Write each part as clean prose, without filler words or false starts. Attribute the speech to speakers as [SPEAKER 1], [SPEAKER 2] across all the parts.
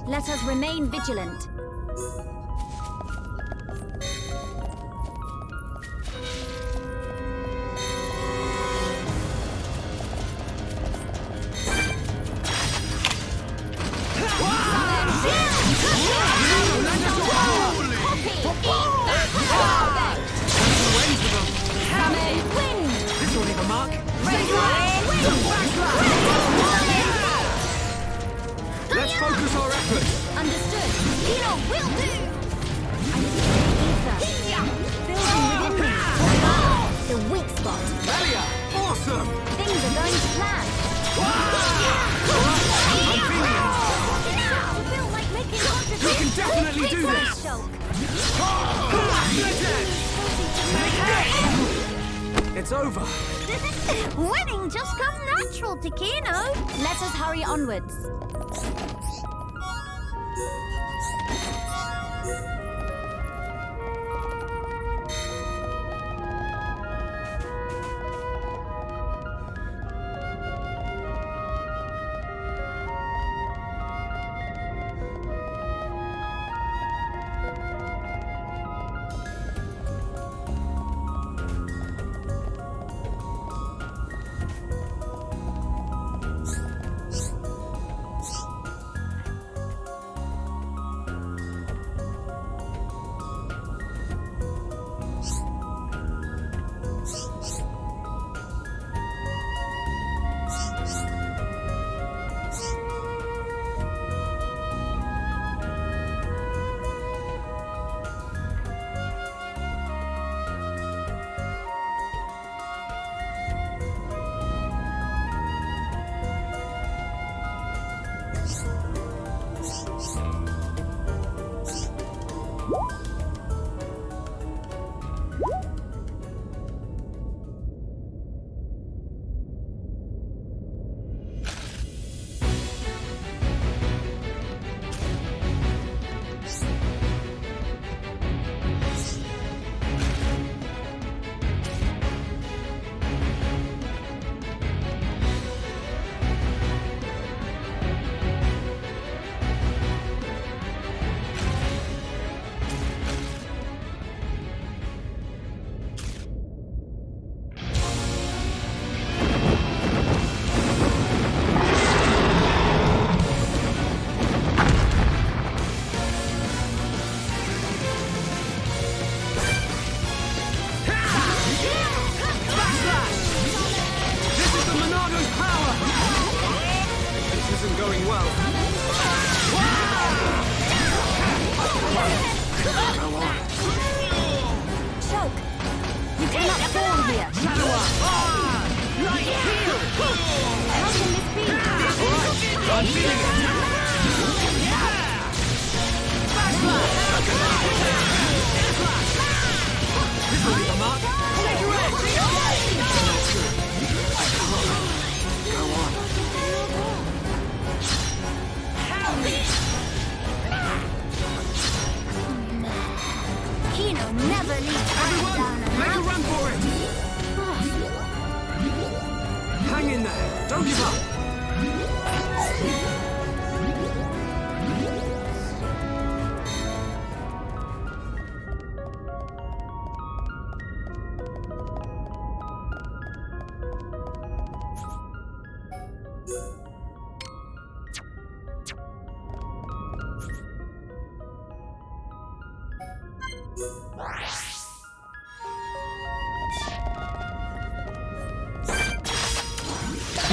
[SPEAKER 1] Let us remain vigilant.
[SPEAKER 2] Let's focus our efforts!
[SPEAKER 1] Understood. Kino will do! I feel ether. Building within me. The weak spot.
[SPEAKER 2] Melia! Awesome!
[SPEAKER 1] Things are going to plan.
[SPEAKER 2] I'm feeling it!
[SPEAKER 1] I feel like making contributions.
[SPEAKER 2] We can definitely do this!
[SPEAKER 1] Shulk.
[SPEAKER 2] It's over!
[SPEAKER 1] Winning just comes natural to Kino. Let us hurry onwards.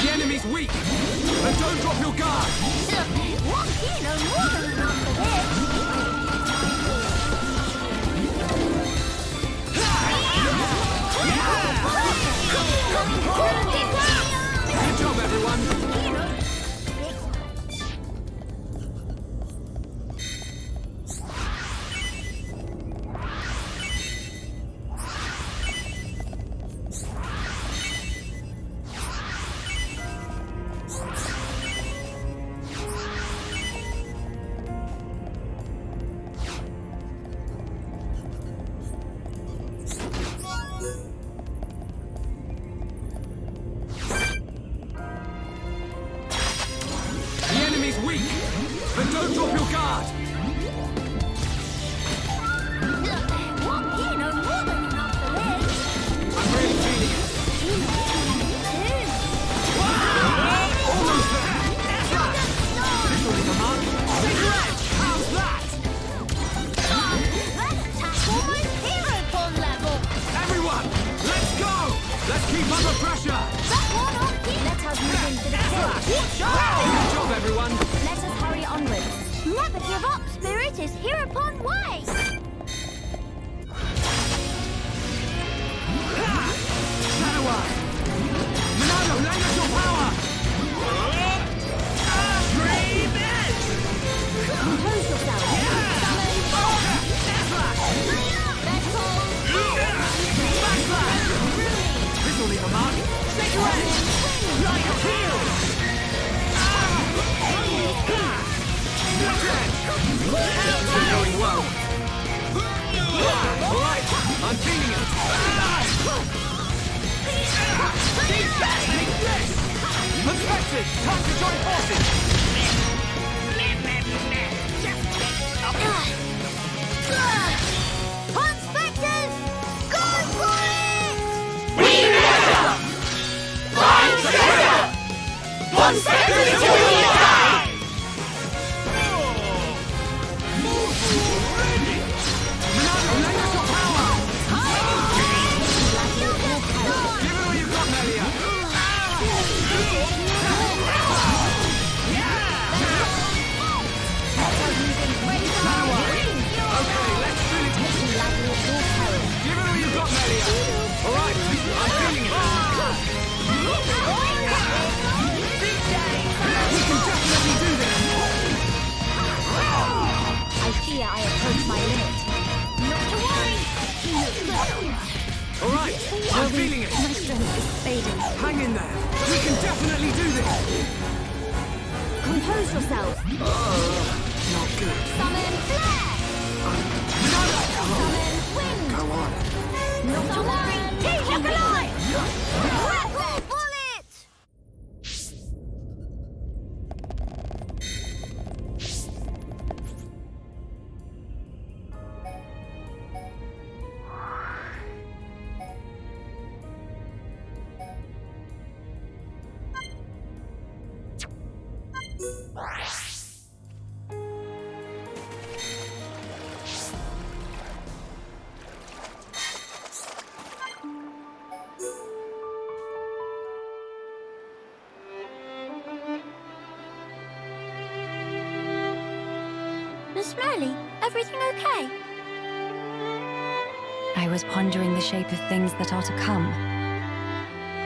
[SPEAKER 2] The enemy's weak! But don't drop your guard!
[SPEAKER 1] One Kino more than enough for this.
[SPEAKER 2] Good job, everyone!
[SPEAKER 1] greatest Heropon way!
[SPEAKER 2] Shadow Eye! Monado, lend us your power! Dream Edge!
[SPEAKER 1] Compose yourself! Summon!
[SPEAKER 2] This will leave a mark! Take your edge! Like a shield! Going well! Alright, I'm feeling it! Take this! Unexpected! Time to join forces!
[SPEAKER 1] Unexpected! Go for it!
[SPEAKER 3] Find treasure! One second until we die!
[SPEAKER 2] Monado, lend us your power! Give it all you've got, Melia! Okay, let's finish it! Give it all you've got, Melia! Alright, I'm feeling it! We can definitely do this!
[SPEAKER 1] I fear I approach my limit. Not to worry!
[SPEAKER 2] Alright, I'm feeling it!
[SPEAKER 1] My strength is fading.
[SPEAKER 2] Hang in there! We can definitely do this!
[SPEAKER 1] Compose yourself!
[SPEAKER 2] Not good.
[SPEAKER 1] Summon flare! Summon wind!
[SPEAKER 2] Go on.
[SPEAKER 1] Not to worry! Look alive! Grapple bullet! Miss Melia, everything okay?
[SPEAKER 4] I was pondering the shape of things that are to come.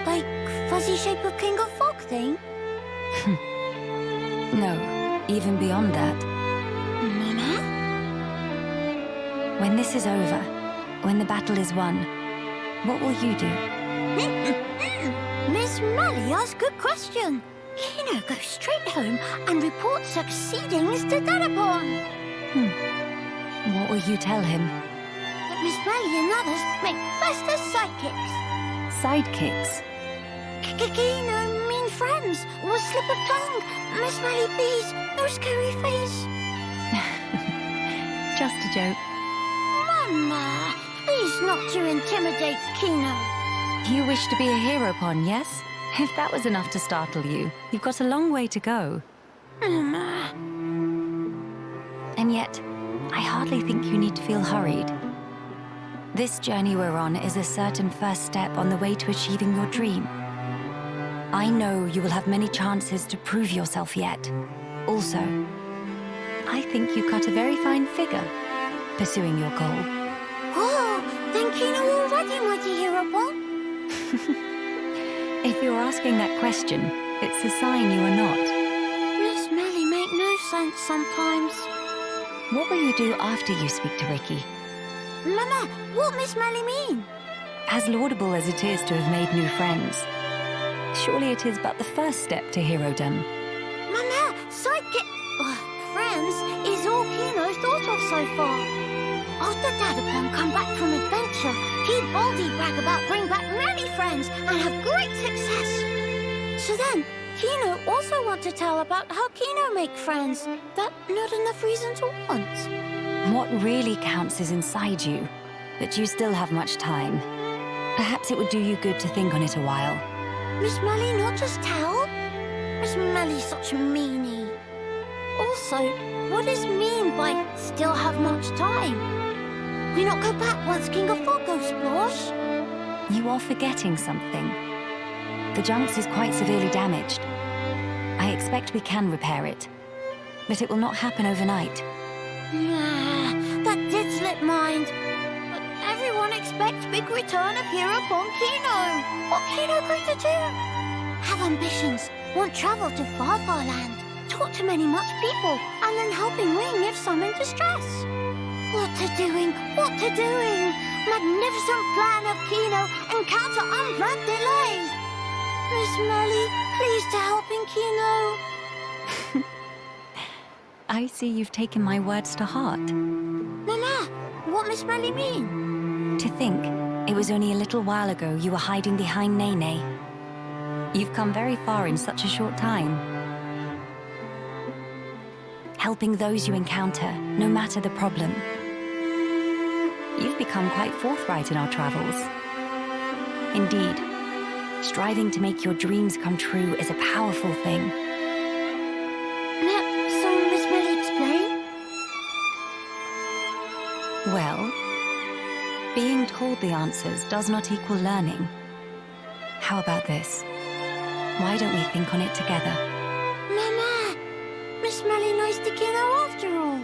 [SPEAKER 1] Like fuzzy shape of King of Fog thing?
[SPEAKER 4] No, even beyond that.
[SPEAKER 1] Mama?
[SPEAKER 4] When this is over, when the battle is won, what will you do?
[SPEAKER 1] Miss Melia, that's a good question. Kino goes straight home and reports succeedings to Dadapon.
[SPEAKER 4] What will you tell him?
[SPEAKER 1] That Miss Melia and others make best as sidekicks.
[SPEAKER 4] Sidekicks?
[SPEAKER 1] Kino mean friends. Or a slip of tongue. Miss Melia, please, no scary face.
[SPEAKER 4] Just a joke.
[SPEAKER 1] Mama, please not to intimidate Kino.
[SPEAKER 4] You wish to be a Heropon, yes? If that was enough to startle you, you've got a long way to go.
[SPEAKER 1] Mama.
[SPEAKER 4] And yet, I hardly think you need to feel hurried. This journey we're on is a certain first step on the way to achieving your dream. I know you will have many chances to prove yourself yet. Also, I think you cut a very fine figure pursuing your goal.
[SPEAKER 1] Whoa, then Kino already mighty Heropon?
[SPEAKER 4] If you're asking that question, it's a sign you are not.
[SPEAKER 1] Miss Melia make no sense sometimes.
[SPEAKER 4] What will you do after you speak to Ricky?
[SPEAKER 1] Mama, what Miss Melia mean?
[SPEAKER 4] As laudable as it is to have made new friends, surely it is but the first step to herodom.
[SPEAKER 1] Mama, sidekick... friends is all Kino's thought of so far. After Dadapon come back from adventure, he boldly brag about bring back many friends and have great success. So then, Kino also want to tell about how Kino make friends. That not enough reason to want.
[SPEAKER 4] What really counts is inside you, but you still have much time. Perhaps it would do you good to think on it a while.
[SPEAKER 1] Miss Melia not just tell? Miss Melia's such a meanie. Also, what does mean by still have much time? We not go back once King of Fog goes splosh?
[SPEAKER 4] You are forgetting something. The Junks is quite severely damaged. I expect we can repair it, but it will not happen overnight.
[SPEAKER 1] That did slip mind. But everyone expects big return of hero upon Kino. What Kino going to do? Have ambitions, want travel to far land, talk to many much people, and then helping Ring if some in distress. What to doing? Magnificent plan of Kino, encounter unplanned delay. Miss Melly, please to helping Kino.
[SPEAKER 4] I see you've taken my words to heart.
[SPEAKER 1] Nana, what Miss Melly mean?
[SPEAKER 4] To think, it was only a little while ago you were hiding behind Nene. You've come very far in such a short time. Helping those you encounter, no matter the problem. You've become quite forthright in our travels. Indeed, striving to make your dreams come true is a powerful thing.
[SPEAKER 1] So Miss Melly explain?
[SPEAKER 4] Well, being told the answers does not equal learning. How about this? Why don't we think on it together?
[SPEAKER 1] Mama, Miss Melly knows the Kino after all.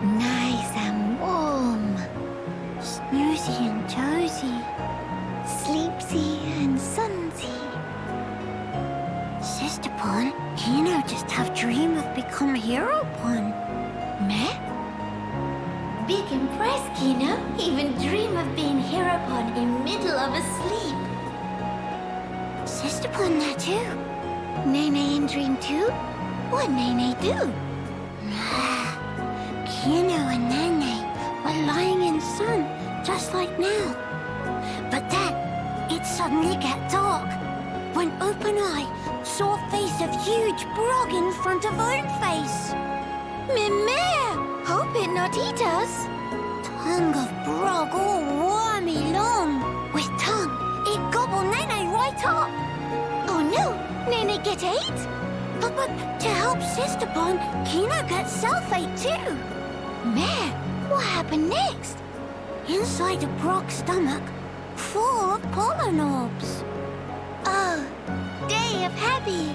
[SPEAKER 1] Nice and warm, snoozy and toasy, sleepsy and sunsy. Sister Pon, Kino just have dream of become hero Pon. Meh? Big impressed, Kino. Even dream of being hero Pon in middle of a sleep. Sister Pon there too. Nene in dream too? What Nene do? Kino and Nene were lying in sun, just like now. But then, it suddenly got dark, when Open Eye saw a face of huge Brog in front of own face. Mimere! Hope it not eat us. Tongue of Brog all wormy long. With tongue, it gobble Nene right up. Oh no, Nene get ate? But to help Sister Pon, Kino gets self-ate too. Meh, what happened next? Inside the Brog's stomach, full of pollen orbs. Oh, day of happy.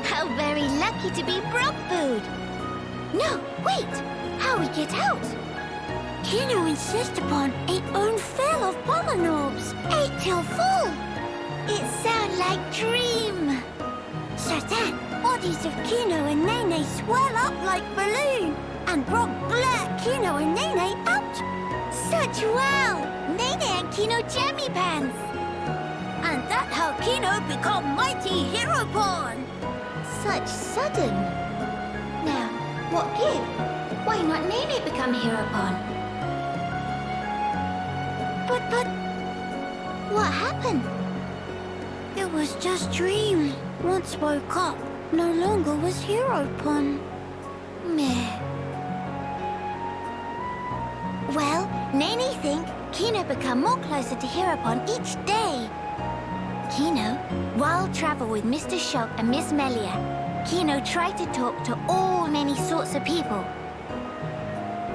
[SPEAKER 1] How very lucky to be Brog food. No, wait, how we get out? Kino and Sister Pon ate own fill of pollen orbs, ate till full. It sound like dream. So then, bodies of Kino and Nene swell up like balloon, and Brog blurt Kino and Nene out. Such wow! Nene and Kino jammy pants. And that how Kino become mighty hero Pon. Such sudden. Now, what give? Why not Nene become hero Pon? But, what happened? It was just dream. Once woke up, no longer was hero Pon. Meh. Well, Nene think Kino become more closer to hero Pon each day. Kino, while travel with Mr. Shulk and Miss Melia, Kino tried to talk to all many sorts of people.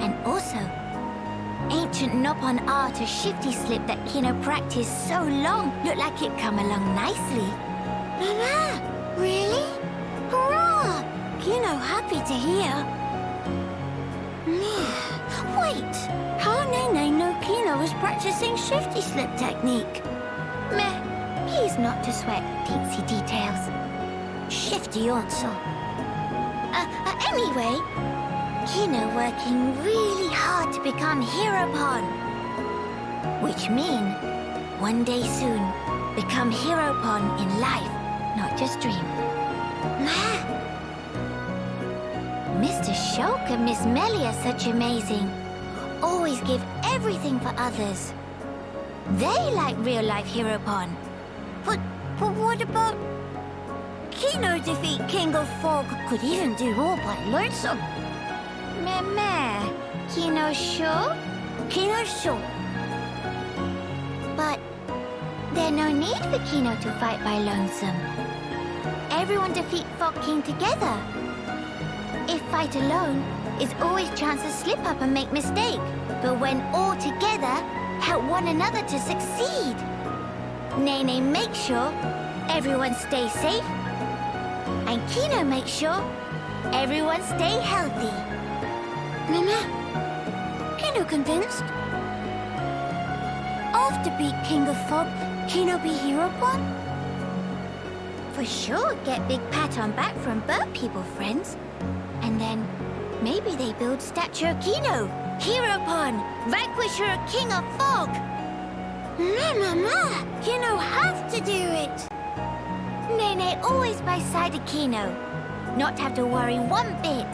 [SPEAKER 1] And also, ancient Nopon art of shifty slip that Kino practiced so long looked like it come along nicely. Mama, really? Hurrah! Kino happy to hear. Wait, how Nene know Kino was practicing shifty slip technique? Meh, he's not to sweat teensy details. Shifty answer. Anyway, Kino working really hard to become Heropon. Which mean, one day soon, become Heropon in life, not just dream. Mr. Shulk and Miss Melia such amazing. Always give everything for others. They like real-life Heropon. But what about... Kino defeat King of Fog could even do all by lonesome. Meh. Kino sure? Kino sure. But there's no need for Kino to fight by lonesome. Everyone defeat Fog King together. If fight alone, is always chance to slip up and make mistake. But when all together, help one another to succeed. Nene make sure everyone stay safe. And Kino make sure everyone stay healthy. Mama, Kino convinced? After beat King of Fog, Kino be Heropon? For sure get big pat on back from bird people friends. And then maybe they build statue of Kino, Heropon, vanquisher of King of Fog. Mama, Kino have to do it. Nene always by side of Kino, not have to worry one bit.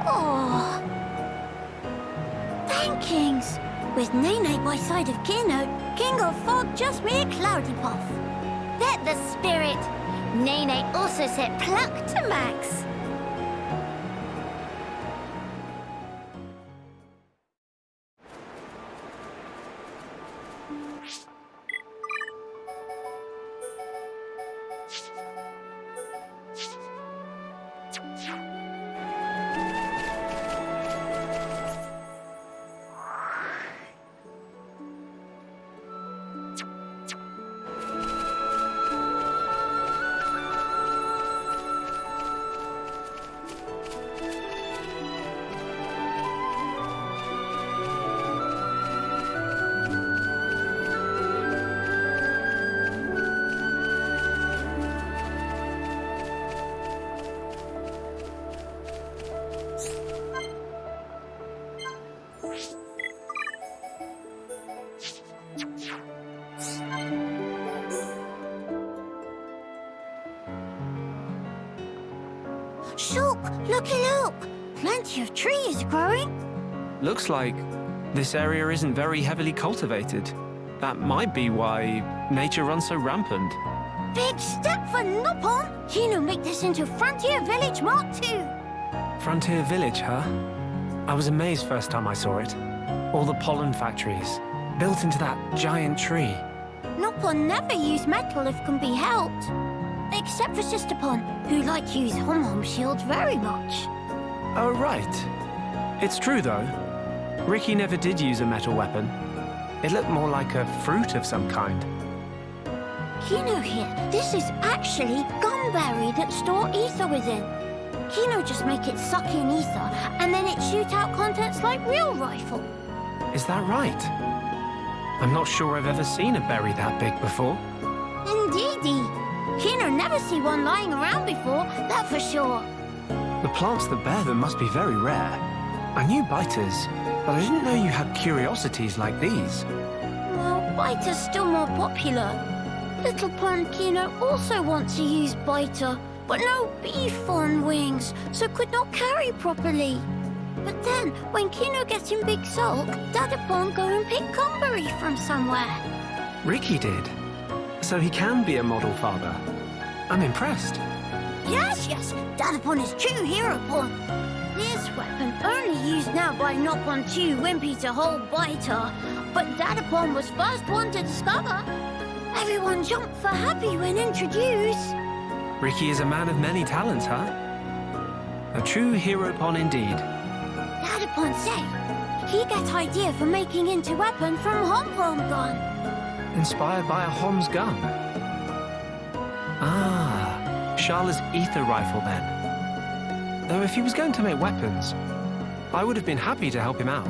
[SPEAKER 1] Oh, thankings. With Nene by side of Kino, King of Fog just mere cloudy puff. Let the spirit. Nene also set pluck to max. Shulk, look! Plenty of trees growing.
[SPEAKER 2] Looks like this area isn't very heavily cultivated. That might be why nature runs so rampant.
[SPEAKER 1] Big step for Nopon. Kino make this into Frontier Village Mark II.
[SPEAKER 2] Frontier Village, huh? I was amazed first time I saw it. All the pollen factories, built into that giant tree.
[SPEAKER 1] Nopon never use metal if can be helped. Except for Sisterpon, who like to use hom-hom shields very much.
[SPEAKER 2] Oh, right. It's true, though. Ricky never did use a metal weapon. It looked more like a fruit of some kind.
[SPEAKER 1] Kino here, this is actually gumberry that store ether within. Kino just make it suck in ether, and then it shoot out contents like real rifle.
[SPEAKER 2] Is that right? I'm not sure I've ever seen a berry that big before.
[SPEAKER 1] Indeedy. Kino never see one lying around before, that for sure.
[SPEAKER 2] The plants that bear them must be very rare. I knew biters, but I didn't know you had curiosities like these.
[SPEAKER 1] Well, biter's still more popular. Little Pond Kino also wants to use biter, but no beef on wings, so could not carry properly. But then, when Kino gets in big sulk, Dadapon go and pick gumberry from somewhere.
[SPEAKER 2] Ricky did. So he can be a model father. I'm impressed.
[SPEAKER 1] Yes, Dadapon is true Heropon. This weapon only used now by Nopon 2 Wimpy to hold biter, but Dadapon was first one to discover. Everyone jumped for happy when introduced.
[SPEAKER 2] Ricky is a man of many talents, huh? A true Heropon indeed.
[SPEAKER 1] Dadapon said he gets idea for making into weapon from Hom gun.
[SPEAKER 2] Inspired by a Hom's gun. Ah, Sharla's ether rifle then. Though if he was going to make weapons, I would have been happy to help him out.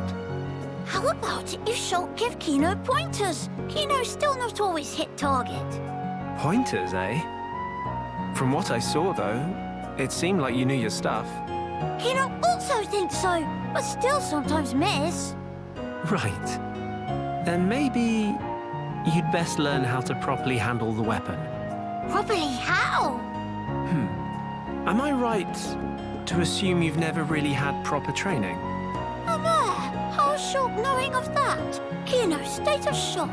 [SPEAKER 1] How about if Shulk give Kino pointers? Kino's still not always hit target.
[SPEAKER 2] Pointers, eh? From what I saw, though, it seemed like you knew your stuff.
[SPEAKER 1] Kino also thinks so, but still sometimes miss.
[SPEAKER 2] Right. Then maybe you'd best learn how to properly handle the weapon.
[SPEAKER 1] Properly how?
[SPEAKER 2] Am I right to assume you've never really had proper training?
[SPEAKER 1] How's Shulk knowing of that? Kino's state of shock.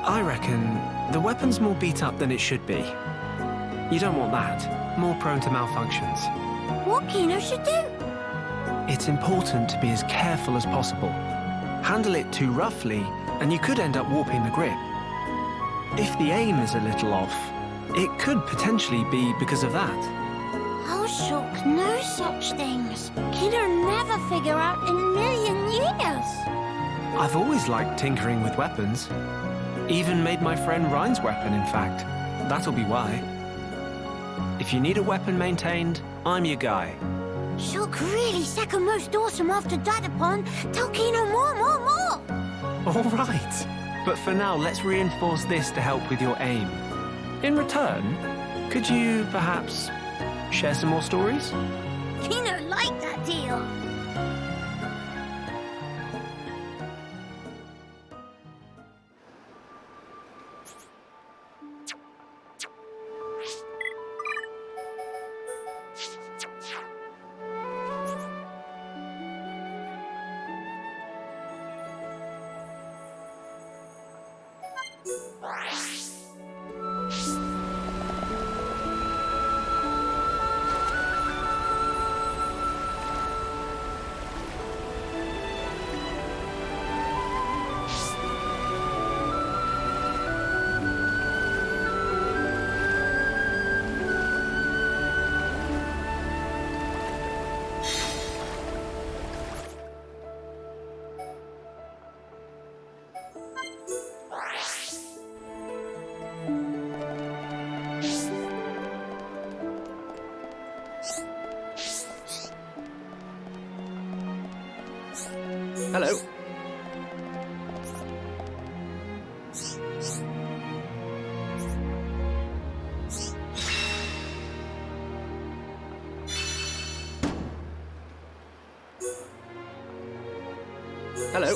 [SPEAKER 2] I reckon the weapon's more beat up than it should be. You don't want that. More prone to malfunctions.
[SPEAKER 1] What Kino should do?
[SPEAKER 2] It's important to be as careful as possible. Handle it too roughly, and you could end up warping the grip. If the aim is a little off, it could potentially be because of that.
[SPEAKER 1] How Shulk knows such things? Kino never figure out in a million years.
[SPEAKER 2] I've always liked tinkering with weapons. Even made my friend Ryan's weapon, in fact. That'll be why. If you need a weapon maintained, I'm your guy.
[SPEAKER 1] Shulk really second most awesome after Dadapon. Tell Kino more.
[SPEAKER 2] All right. But for now, let's reinforce this to help with your aim. In return, could you perhaps share some more stories?
[SPEAKER 1] Kino liked that deal.
[SPEAKER 2] Hello. Hello.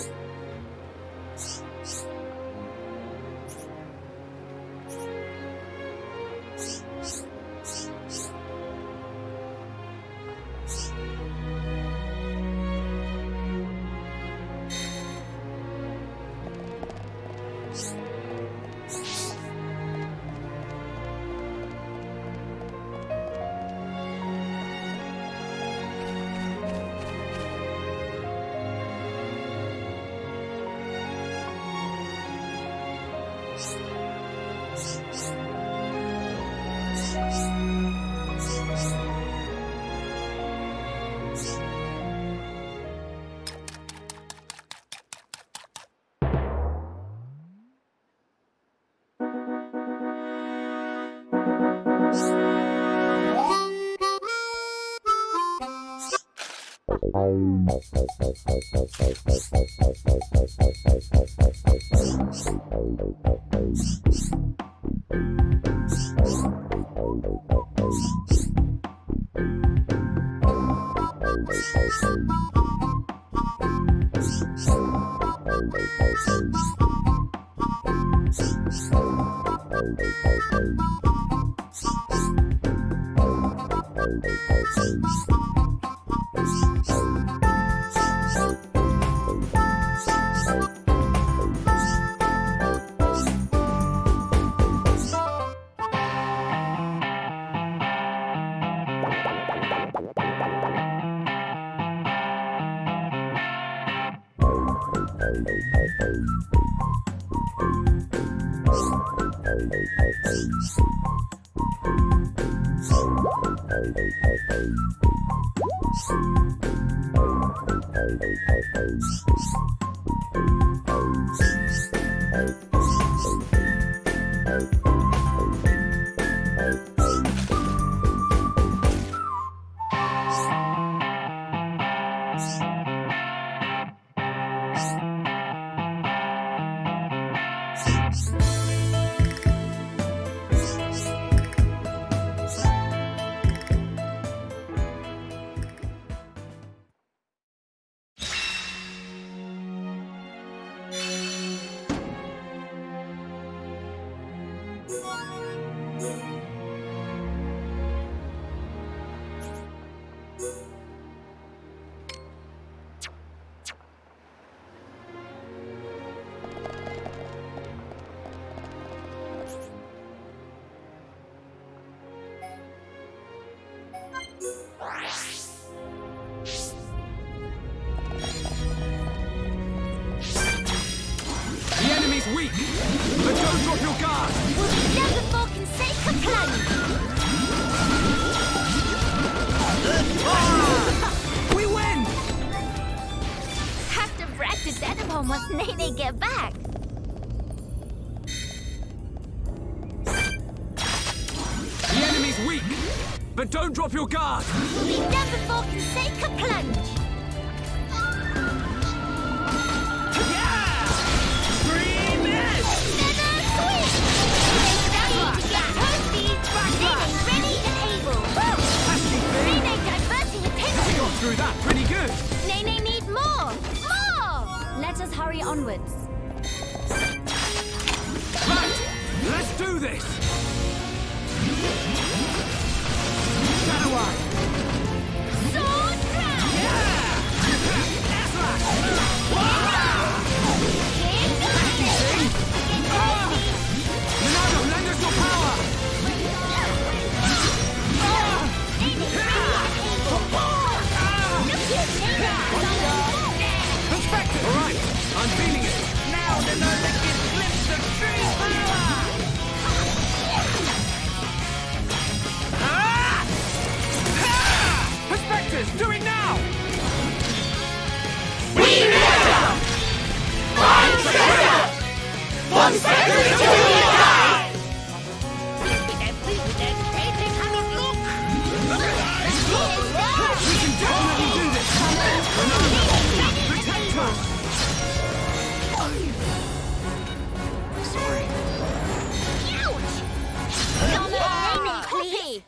[SPEAKER 3] The enemy's weak, but don't drop your guard!
[SPEAKER 1] We'll be down before can save the plunge!
[SPEAKER 3] We win!
[SPEAKER 1] Have to brag to Nopon once Nene get back!
[SPEAKER 3] The enemy's weak, but don't drop your guard!
[SPEAKER 1] We'll be down before can save the plunge!
[SPEAKER 3] Through that pretty good.
[SPEAKER 1] Nene need more! More!
[SPEAKER 4] Let us hurry onwards.
[SPEAKER 3] Right, let's do this. Stoaway.
[SPEAKER 1] Sword round!
[SPEAKER 3] Leonardo, lend us your power. All right, I'm feeling it.
[SPEAKER 5] Now the moment gives glimpse of true power!
[SPEAKER 3] Perspectives, do it now!
[SPEAKER 5] We never! Find treasure! One second until we die!
[SPEAKER 3] We can definitely do this! Protect us! Sorry.
[SPEAKER 1] Nene, please!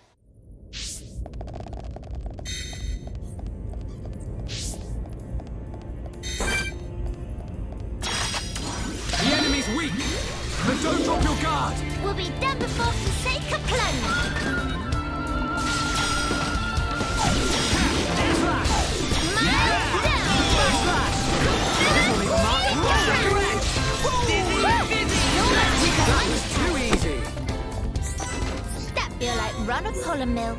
[SPEAKER 3] The enemy's weak, but don't drop your guard!
[SPEAKER 1] We'll be done before can save the plunge!
[SPEAKER 3] Too easy!
[SPEAKER 1] That feel like run a polar mill.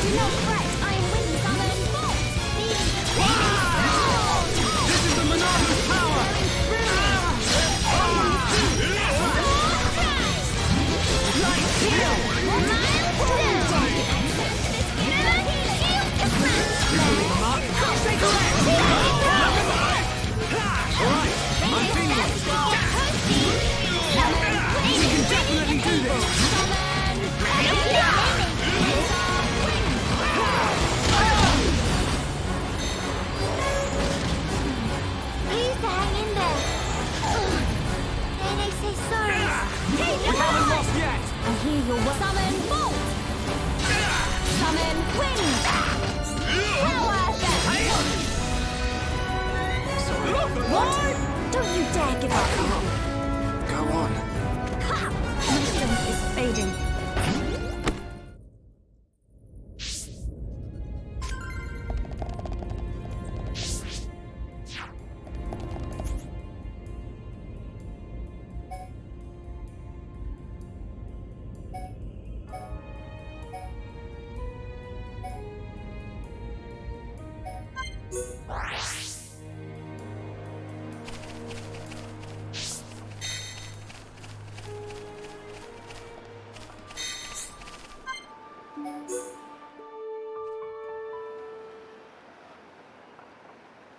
[SPEAKER 1] Do not fret, I am winning summer and bolt.
[SPEAKER 3] This is the Monarch's power! Alright, I'm feeling it! We can definitely do this!
[SPEAKER 1] Please hang in there. Nene, say sorry.
[SPEAKER 3] We haven't lost yet!
[SPEAKER 4] I hear your summon bolt. Summon wind. What? Don't you dare give up.
[SPEAKER 3] Go on.
[SPEAKER 4] My strength is fading.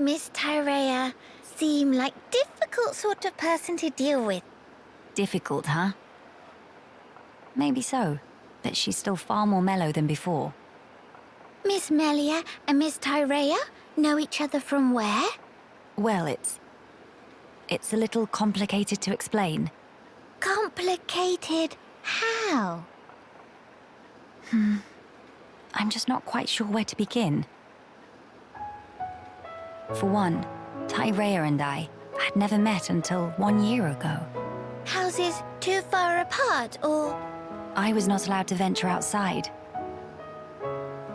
[SPEAKER 1] Miss Tyrea seem like difficult sort of person to deal with.
[SPEAKER 4] Difficult, huh? Maybe so, but she's still far more mellow than before.
[SPEAKER 1] Miss Melia and Miss Tyrea know each other from where?
[SPEAKER 4] Well, it's a little complicated to explain.
[SPEAKER 1] Complicated how?
[SPEAKER 4] I'm just not quite sure where to begin. For one, Tyrea and I had never met until 1 year ago.
[SPEAKER 1] Houses too far apart, or...?
[SPEAKER 4] I was not allowed to venture outside.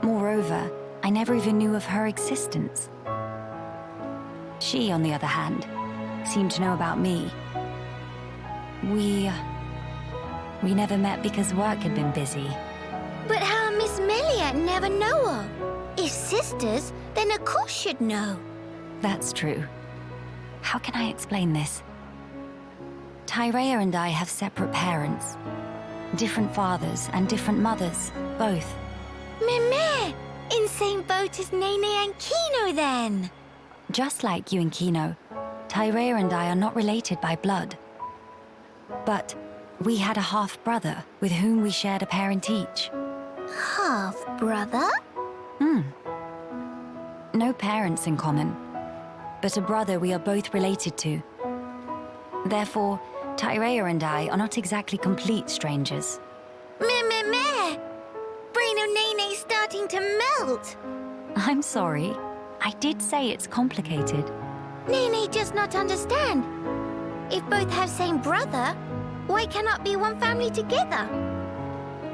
[SPEAKER 4] Moreover, I never even knew of her existence. She, on the other hand, seemed to know about me. We never met because work had been busy.
[SPEAKER 1] But how Miss Melia never know her? If sisters, then of course she'd know.
[SPEAKER 4] That's true. How can I explain this? Tyrea and I have separate parents. Different fathers and different mothers, both.
[SPEAKER 1] Meme! In same boat as Nene and Kino, then!
[SPEAKER 4] Just like you and Kino, Tyrea and I are not related by blood. But we had a half-brother with whom we shared a parent each.
[SPEAKER 1] Half-brother?
[SPEAKER 4] No parents in common, but a brother we are both related to. Therefore, Tyrea and I are not exactly complete strangers.
[SPEAKER 1] Meh! Brain of Nene's starting to melt!
[SPEAKER 4] I'm sorry. I did say it's complicated.
[SPEAKER 1] Nene just not understand. If both have same brother, why cannot be one family together?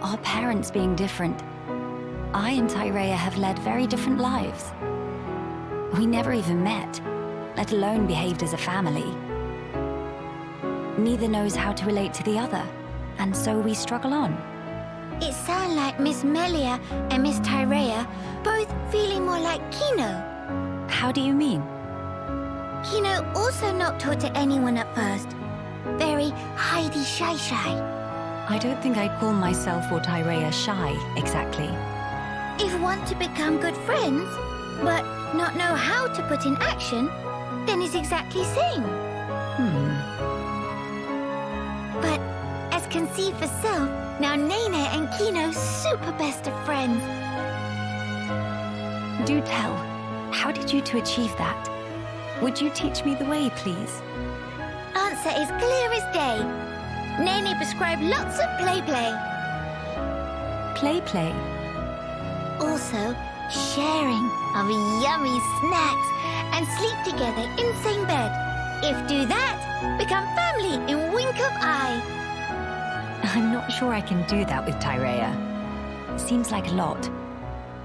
[SPEAKER 4] Our parents being different, I and Tyrea have led very different lives. We never even met, let alone behaved as a family. Neither knows how to relate to the other, and so we struggle on.
[SPEAKER 1] It sounds like Miss Melia and Miss Tyrea both feeling more like Kino.
[SPEAKER 4] How do you mean?
[SPEAKER 1] Kino also not taught to anyone at first. Very hidey shy.
[SPEAKER 4] I don't think I'd call myself or Tyrea shy, exactly.
[SPEAKER 1] If want to become good friends, but not know how to put in action, then it's exactly same. But as can see for self, now Nene and Kino super best of friends.
[SPEAKER 4] Do tell, how did you two achieve that? Would you teach me the way, please?
[SPEAKER 1] Answer is clear as day. Nene prescribed lots of play.
[SPEAKER 4] Play?
[SPEAKER 1] Also, sharing of yummy snacks and sleep together in same bed. If do that, become family in wink of eye.
[SPEAKER 4] I'm not sure I can do that with Tyrea. Seems like a lot.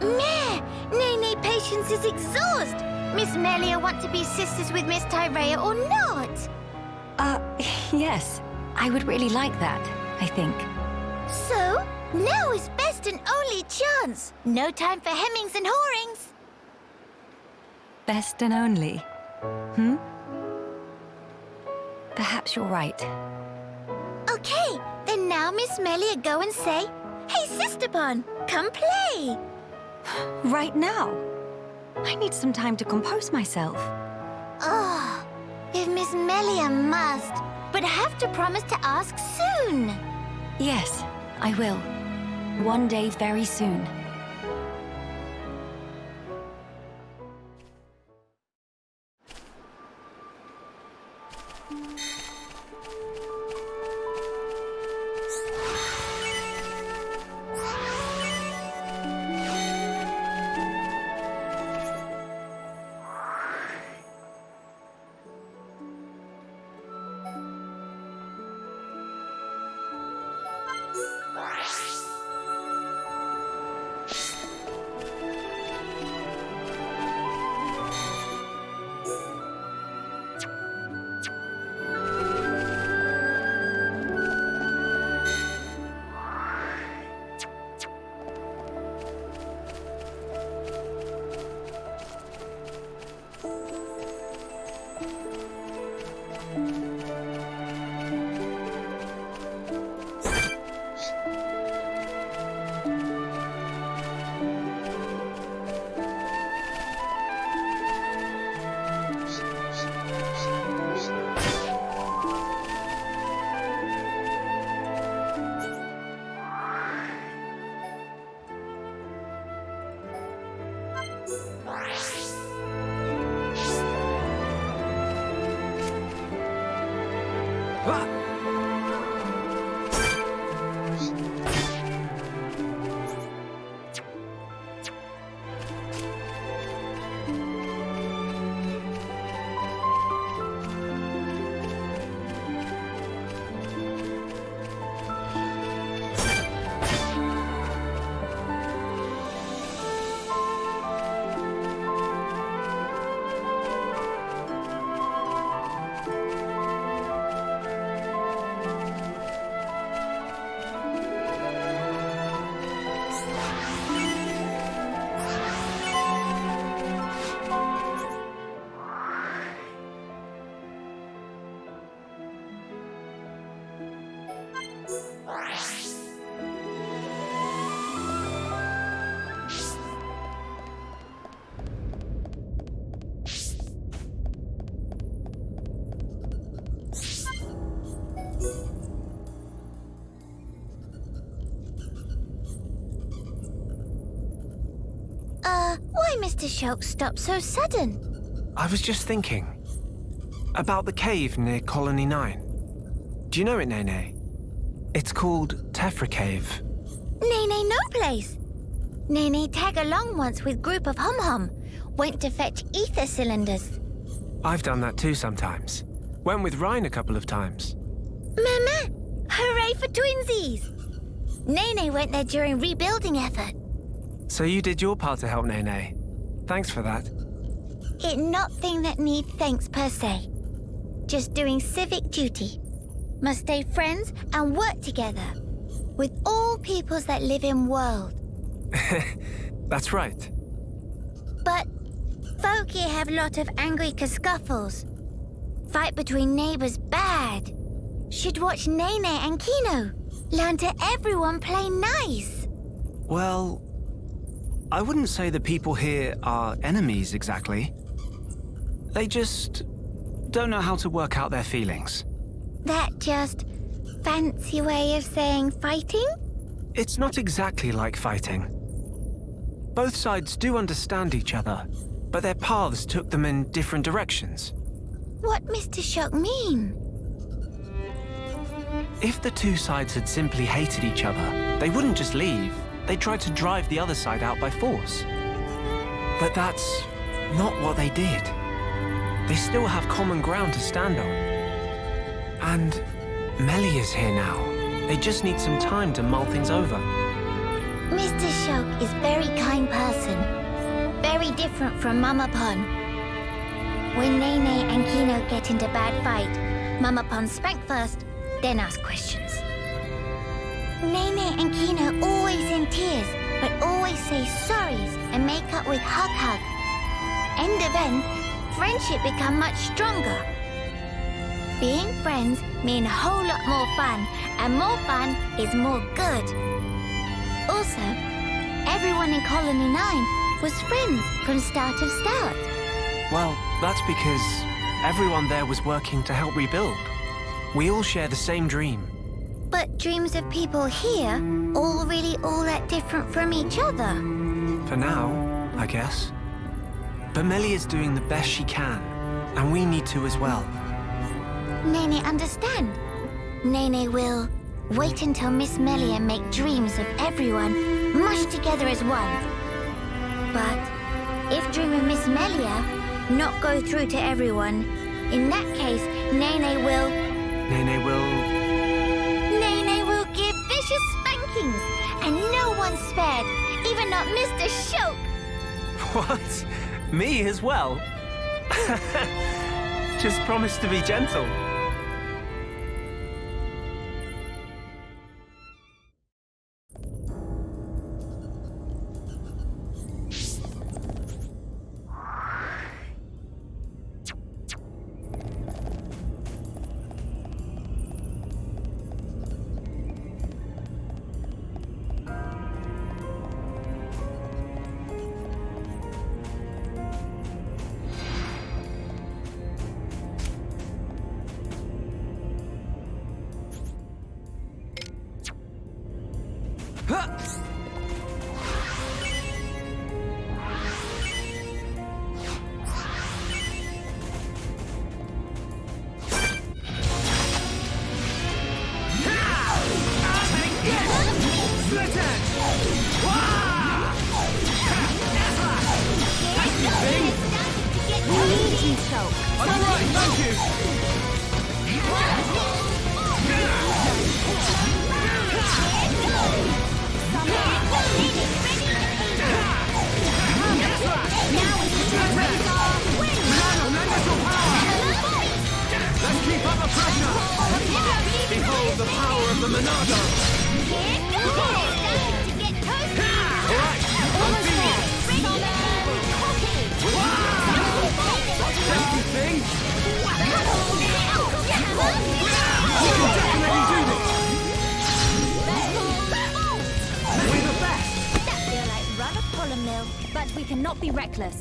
[SPEAKER 1] Meh! Nene patience is exhaust. Miss Melia want to be sisters with Miss Tyrea or not?
[SPEAKER 4] Yes. I would really like that, I think.
[SPEAKER 1] So, now is best and only chance. No time for hemmings and hawings.
[SPEAKER 4] Best and only. Perhaps you're right.
[SPEAKER 1] Okay, then now Miss Melia go and say, "Hey, Sister Pon, come play."
[SPEAKER 4] Right now? I need some time to compose myself.
[SPEAKER 1] Oh, if Miss Melia must, but have to promise to ask soon.
[SPEAKER 4] Yes, I will. One day very soon.
[SPEAKER 1] Why Mr. Shulk stopped so sudden?
[SPEAKER 2] I was just thinking about the cave near Colony 9. Do you know it, Nene? It's called Tephra Cave.
[SPEAKER 1] Nene no place. Nene tag along once with group of hum-hum. Went to fetch ether cylinders.
[SPEAKER 2] I've done that too sometimes. Went with Ryan a couple of times.
[SPEAKER 1] Mama! Hooray for twinsies! Nene went there during rebuilding effort.
[SPEAKER 2] So you did your part to help Nene. Thanks for that.
[SPEAKER 1] It not thing that need thanks per se. Just doing civic duty. Must stay friends and work together. With all peoples that live in world.
[SPEAKER 2] That's right.
[SPEAKER 1] But folk here have lot of angry scuffles. Fight between neighbors bad. Should watch Nene and Kino. Learn to everyone play nice.
[SPEAKER 2] Well, I wouldn't say the people here are enemies exactly. They just don't know how to work out their feelings.
[SPEAKER 1] That just fancy way of saying fighting?
[SPEAKER 2] It's not exactly like fighting. Both sides do understand each other, but their paths took them in different directions.
[SPEAKER 1] What Mr. Shulk mean?
[SPEAKER 2] If the two sides had simply hated each other, they wouldn't just leave. They'd try to drive the other side out by force. But that's not what they did. They still have common ground to stand on. And Melia's here now. They just need some time to mull things over.
[SPEAKER 1] Mr. Shulk is very kind person. Very different from Mama Pon. When Nene and Kino get into bad fight, Mama Pon spank first, then ask questions. Nene and Kino always in tears, but always say sorries and make up with hug. End of end, friendship become much stronger. Being friends mean a whole lot more fun, and more fun is more good. Also, everyone in Colony 9 was friends from start.
[SPEAKER 2] Well, that's because everyone there was working to help rebuild. We all share the same dream.
[SPEAKER 1] But dreams of people here all really all that different from each other.
[SPEAKER 2] For now, I guess. But Melia's doing the best she can, and we need to as well.
[SPEAKER 1] Nene understand. Nene will wait until Miss Melia make dreams of everyone mushed together as one. But if dream of Miss Melia not go through to everyone, in that case, Nene will give vicious spankings, and no one spared, even not Mr. Shulk.
[SPEAKER 2] What? Me as well? Just promise to be gentle.
[SPEAKER 5] chance!
[SPEAKER 1] We need you, Shulk.
[SPEAKER 5] I'm alright, thank you!
[SPEAKER 1] Now is the time to use our wings.
[SPEAKER 5] Let's keep up the pressure! Behold the power of the Monado!
[SPEAKER 1] Here goes! To get toasted.
[SPEAKER 5] Alright, I'm feeling it! Safety thing! We can definitely do this! We're the best!
[SPEAKER 1] That feel like run a pollen mill.
[SPEAKER 4] But we cannot be reckless.